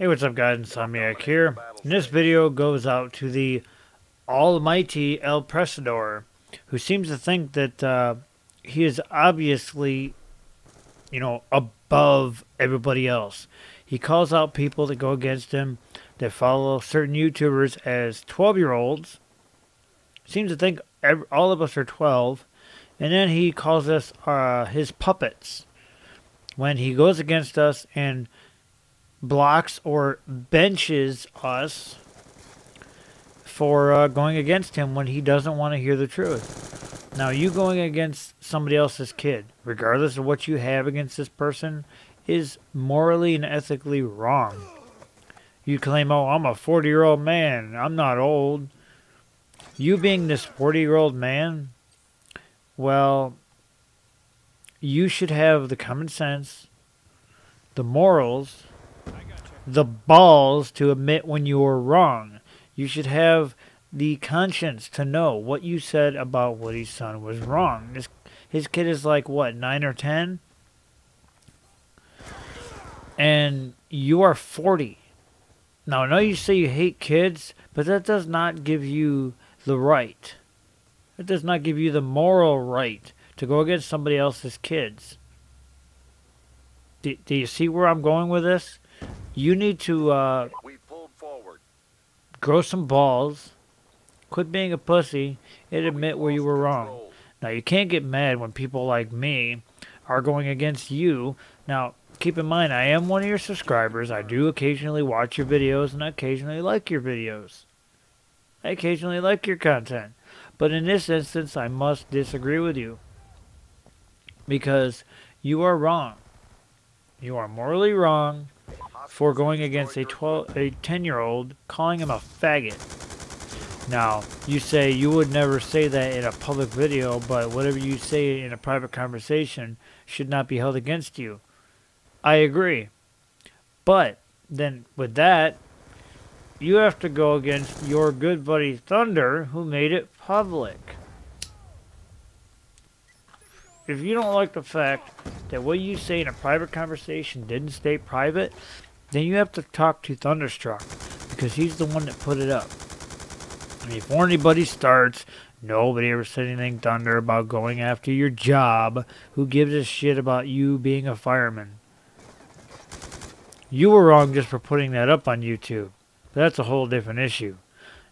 Hey, what's up guys, Insomniac here. And this video goes out to the almighty ELPRESADOR, who seems to think that he is obviously, above everybody else. He calls out people that go against him, that follow certain YouTubers as 12-year-olds. Seems to think all of us are 12. And then he calls us his puppets when he goes against us and blocks or benches us for going against him when he doesn't want to hear the truth. Now, you going against somebody else's kid, regardless of what you have against this person, is morally and ethically wrong. You claim, oh, I'm a 40-year-old man, I'm not old. You being this 40-year-old man, well, you should have the common sense, the morals, the balls to admit when you were wrong. You should have the conscience to know what you said about Woody's son was wrong. His kid is like, what, 9 or 10? And you are 40. Now, I know you say you hate kids, but that does not give you the right. It does not give you the moral right to go against somebody else's kids. Do you see where I'm going with this? You need to grow some balls, quit being a pussy, and admit where you were wrong. Now, you can't get mad when people like me are going against you. Now, keep in mind, I am one of your subscribers. I do occasionally watch your videos, and I occasionally like your videos. I occasionally like your content. But in this instance, I must disagree with you. Because you are wrong. You are morally wrong for going against a 10-year-old, calling him a faggot. Now, you say you would never say that in a public video, but whatever you say in a private conversation should not be held against you. I agree. But then with that, you have to go against your good buddy Thunder, who made it public. If you don't like the fact that what you say in a private conversation didn't stay private, then you have to talk to Thunderstruck, because he's the one that put it up. And before anybody starts, nobody ever said anything, Thunder, about going after your job. Who gives a shit about you being a fireman? You were wrong just for putting that up on YouTube. But that's a whole different issue.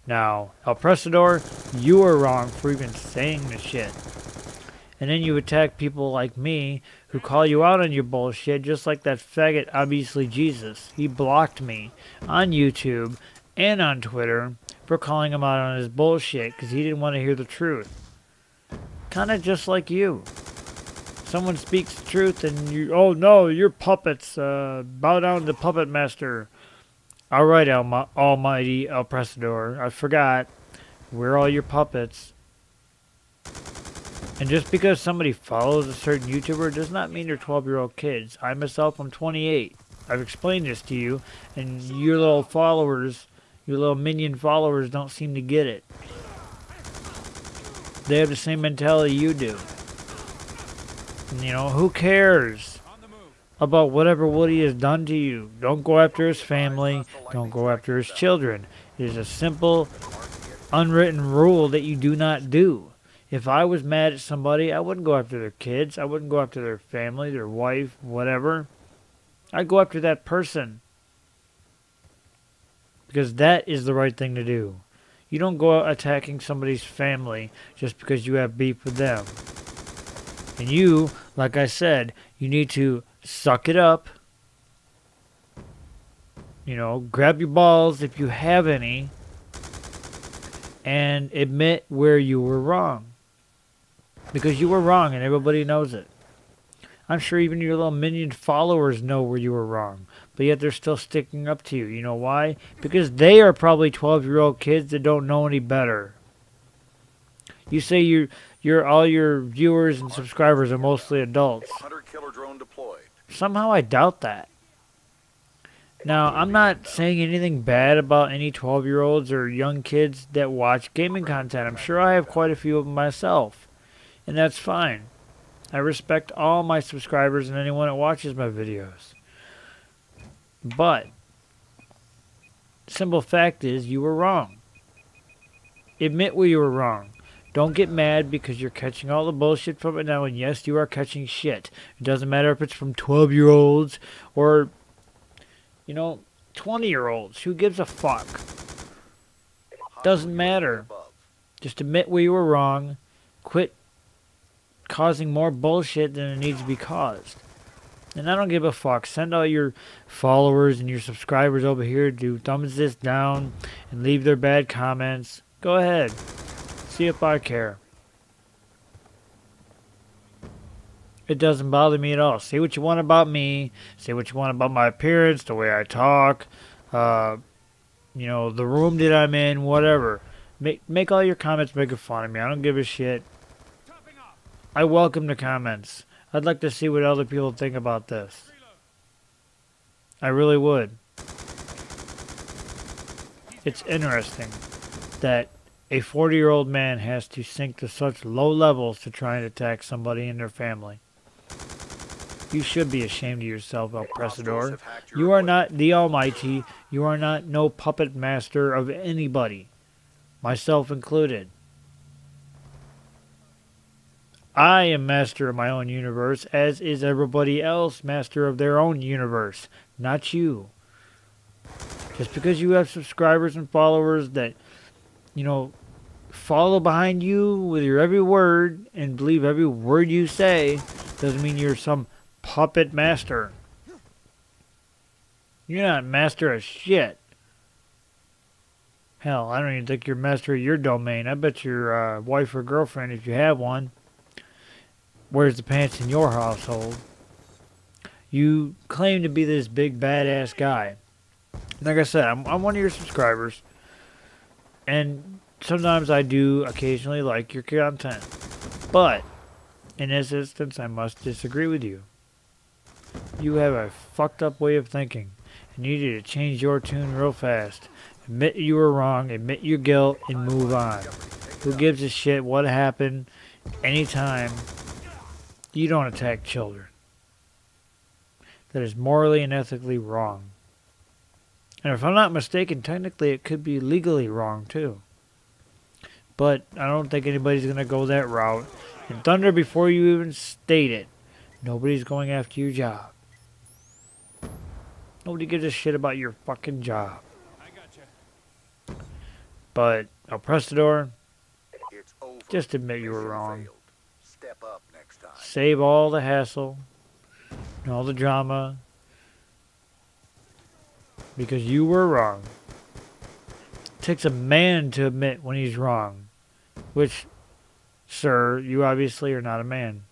Now, ELPRESADOR, you were wrong for even saying the shit. And then you attack people like me who call you out on your bullshit, just like that faggot, obviously Jesus. He blocked me on YouTube and on Twitter for calling him out on his bullshit because he didn't want to hear the truth. Kind of just like you. Someone speaks the truth and you, oh no, you're puppets. Bow down to the puppet master. Alright, almighty ELPRESADOR. I forgot. We're all your puppets. And just because somebody follows a certain YouTuber does not mean they're 12-year-old kids. I myself am 28. I've explained this to you, and your little followers, your little minion followers don't seem to get it. They have the same mentality you do. And, who cares about whatever Woody has done to you? Don't go after his family. Don't go after his children. It is a simple, unwritten rule that you do not do. If I was mad at somebody, I wouldn't go after their kids. I wouldn't go after their family, their wife, whatever. I'd go after that person. Because that is the right thing to do. You don't go out attacking somebody's family just because you have beef with them. And you, like I said, you need to suck it up. Grab your balls if you have any. And admit where you were wrong. Because you were wrong and everybody knows it. I'm sure even your little minion followers know where you were wrong. But yet they're still sticking up to you. You know why? Because they are probably 12-year-old kids that don't know any better. You say all your viewers and subscribers are mostly adults. Somehow I doubt that. Now, I'm not saying anything bad about any 12-year-olds or young kids that watch gaming content. I'm sure I have quite a few of them myself. And that's fine. I respect all my subscribers and anyone that watches my videos. But Simple fact is, you were wrong. Admit where you were wrong. Don't get mad because you're catching all the bullshit from it now, and yes, you are catching shit. It doesn't matter if it's from 12-year-olds or, 20-year-olds. Who gives a fuck? Doesn't matter. Just admit where you were wrong. Quit causing more bullshit than it needs to be caused. And I don't give a fuck. Send all your followers and your subscribers over here to thumbs this down and leave their bad comments. Go ahead. See if I care. It doesn't bother me at all. Say what you want about me. Say what you want about my appearance, the way I talk, the room that I'm in, whatever. Make all your comments making fun of me. I don't give a shit. I welcome the comments. I'd like to see what other people think about this. I really would. It's interesting that a 40-year-old man has to sink to such low levels to try and attack somebody in their family. You should be ashamed of yourself, ELPRESADOR. You are not the Almighty. You are not no puppet master of anybody. Myself included. I am master of my own universe, as is everybody else master of their own universe, not you. Just because you have subscribers and followers that, follow behind you with your every word and believe every word you say, doesn't mean you're some puppet master. You're not master of shit. Hell, I don't even think you're master of your domain. I bet your wife or girlfriend, if you have one, wears the pants in your household. You claim to be this big badass guy. Like I said, I'm one of your subscribers. And sometimes I do occasionally like your content. But in this instance, I must disagree with you. You have a fucked up way of thinking. And you need to change your tune real fast. Admit you were wrong, admit your guilt, and move on. Who gives a shit what happened anytime? You don't attack children. That is morally and ethically wrong. And if I'm not mistaken, technically it could be legally wrong too. But I don't think anybody's going to go that route. And Thunder, before you even state it, nobody's going after your job. Nobody gives a shit about your fucking job. But ELPRESADOR, just admit you were wrong. Step up next time. Save all the hassle and all the drama, because you were wrong. It takes a man to admit when he's wrong, which, sir, you obviously are not a man.